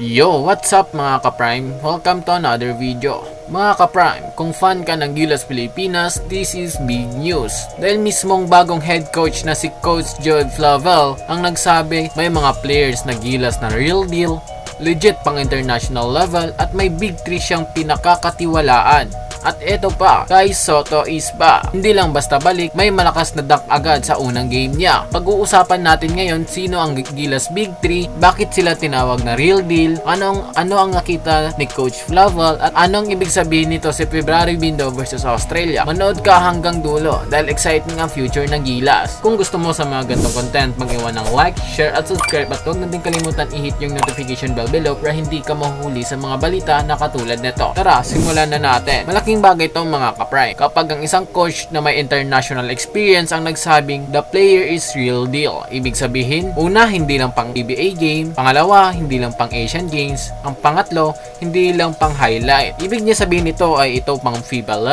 Yo, what's up mga ka-Prime? Welcome to another video. Mga ka-Prime, kung fan ka ng Gilas Pilipinas, this is big news. Dahil mismong bagong head coach na si Coach Joel Flavel ang nagsabi may mga players na Gilas na real deal, legit pang international level at may big 3 siyang pinakakatiwalaan. At eto pa, Kai Sotto is back. Hindi lang basta balik, may malakas na dunk agad sa unang game niya. Pag-uusapan natin ngayon sino ang Gilas Big 3, bakit sila tinawag na real deal, ano ang nakita ni Coach Flavel, at anong ibig sabihin nito sa February window versus Australia. Manood ka hanggang dulo dahil exciting ang future ng Gilas. Kung gusto mo sa mga ganitong content, mag-iwan ng like, share at subscribe at huwag na din kalimutan i-hit yung notification bell below para hindi ka mahuhuli sa mga balita na katulad nito. Tara, simulan na natin. Malaking bagay itong mga ka-Prime kapag ang isang coach na may international experience ang nagsabing the player is real deal. Ibig sabihin, una, hindi lang pang PBA game, pangalawa, hindi lang pang Asian Games, ang pangatlo, hindi lang pang highlight. Ibig niya sabihin nito ay ito pang FIBA level